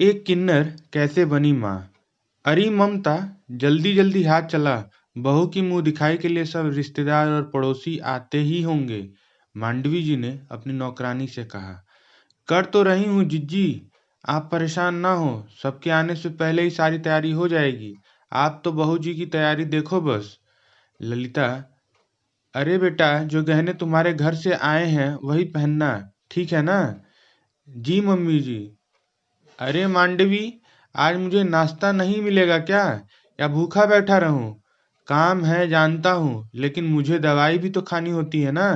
एक किन्नर कैसे बनी माँ। अरे ममता, जल्दी जल्दी हाथ चला। बहू की मुंह दिखाई के लिए सब रिश्तेदार और पड़ोसी आते ही होंगे। मांडवी जी ने अपनी नौकरानी से कहा। कर तो रही हूँ जिज्जी, आप परेशान ना हो। सबके आने से पहले ही सारी तैयारी हो जाएगी। आप तो बहू जी की तैयारी देखो बस। ललिता, अरे बेटा, जो गहने तुम्हारे घर से आए हैं वही पहनना, ठीक है ना? जी मम्मी जी। अरे मांडवी, आज मुझे नाश्ता नहीं मिलेगा क्या, या भूखा बैठा रहूं? काम है जानता हूँ, लेकिन मुझे दवाई भी तो खानी होती है ना।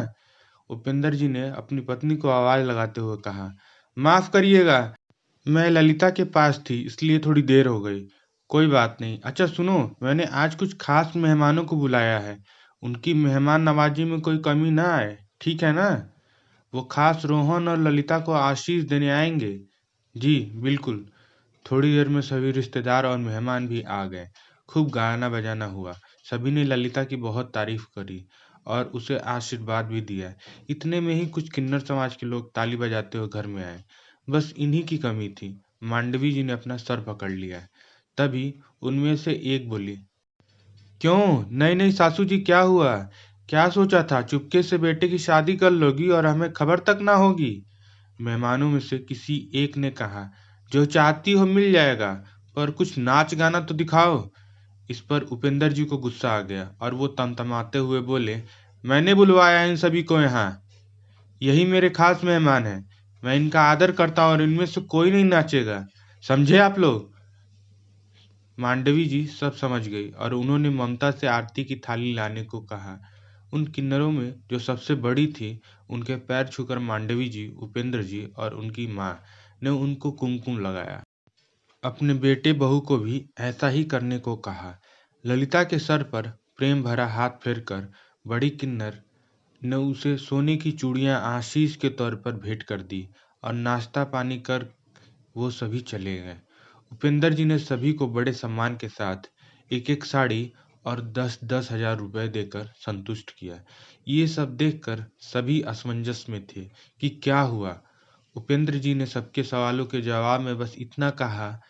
उपेंद्र जी ने अपनी पत्नी को आवाज लगाते हुए कहा। माफ करिएगा, मैं ललिता के पास थी इसलिए थोड़ी देर हो गई। कोई बात नहीं। अच्छा सुनो, मैंने आज कुछ खास मेहमानों को बुलाया है। उनकी मेहमान नवाजी में कोई कमी ना आए, ठीक है ना? वो खास रोहन और ललिता को आशीष देने आएंगे। जी बिल्कुल। थोड़ी देर में सभी रिश्तेदार और मेहमान भी आ गए। खूब गाना बजाना हुआ। सभी ने ललिता की बहुत तारीफ करी और उसे आशीर्वाद भी दिया। इतने में ही कुछ किन्नर समाज के लोग ताली बजाते हुए घर में आए। बस इन्हीं की कमी थी। मांडवी जी ने अपना सर पकड़ लिया। तभी उनमें से एक बोली। क्यों नहीं नहीं सासू जी, क्या हुआ? क्या सोचा था, चुपके से बेटे की शादी कर लोगी और हमें खबर तक ना होगी? मेहमानों में से किसी एक ने कहा। जो चाहती हो मिल जाएगा, पर कुछ नाच गाना तो दिखाओ। इस पर उपेंद्र जी को गुस्सा आ गया और वो तमतमाते हुए बोले। मैंने बुलवाया इन सभी को यहाँ। यही मेरे खास मेहमान हैं। मैं इनका आदर करता हूँ और इनमें से कोई नहीं नाचेगा। समझे आप लोग? मांडवी जी सब समझ गई और उन्होंने ममता से आरती की थाली लाने को कहा। उन किन्नरों में जो सबसे बड़ी थी, उनके पैर छूकर मांडवी जी, उपेंद्र जी और उनकी माँ ने उनको कुमकुम लगाया। अपने बेटे बहू को भी ऐसा ही करने को कहा। ललिता के सर पर प्रेम भरा हाथ फेरकर बड़ी किन्नर ने उसे सोने की चूड़ियां आशीष के तौर पर भेंट कर दी और नाश्ता पानी कर वो सभी चले गए। उपेंद्र जी ने सभी को बड़े सम्मान के साथ एक एक साड़ी और 10-10 हजार रुपए देकर संतुष्ट किया। ये सब देखकर सभी असमंजस में थे कि क्या हुआ। उपेंद्र जी ने सबके सवालों के जवाब में बस इतना कहा।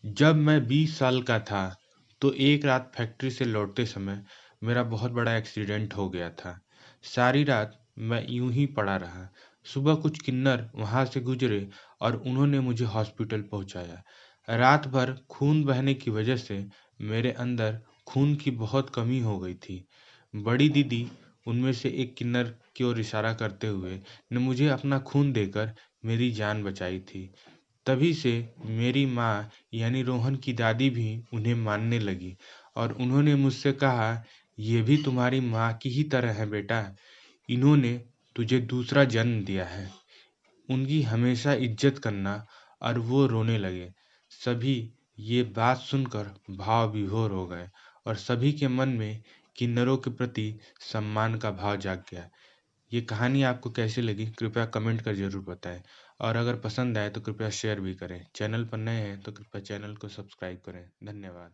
जब मैं 20 साल का था तो एक रात फैक्ट्री से लौटते समय मेरा बहुत बड़ा एक्सीडेंट हो गया था। सारी रात मैं यूं ही पड़ा रहा। सुबह कुछ किन्नर वहां से गुजरे और उन्होंने मुझे हॉस्पिटल पहुंचाया। रात भर खून बहने की वजह से मेरे अंदर खून की बहुत कमी हो गई थी। बड़ी दीदी, उनमें से एक किन्नर की ओर इशारा करते हुए, ने मुझे अपना खून देकर मेरी जान बचाई थी। तभी से मेरी माँ यानी रोहन की दादी भी उन्हें मानने लगी और उन्होंने मुझसे कहा। ये भी तुम्हारी माँ की ही तरह है बेटा। इन्होंने तुझे दूसरा जन्म दिया है। उनकी हमेशा इज्जत करना। और वो रोने लगे। सभी ये बात सुनकर भाव विभोर हो गए और सभी के मन में किन्नरों के प्रति सम्मान का भाव जाग गया। ये कहानी आपको कैसी लगी कृपया कमेंट कर ज़रूर बताएं। और अगर पसंद आए तो कृपया शेयर भी करें। चैनल पर नए हैं तो कृपया चैनल को सब्सक्राइब करें। धन्यवाद।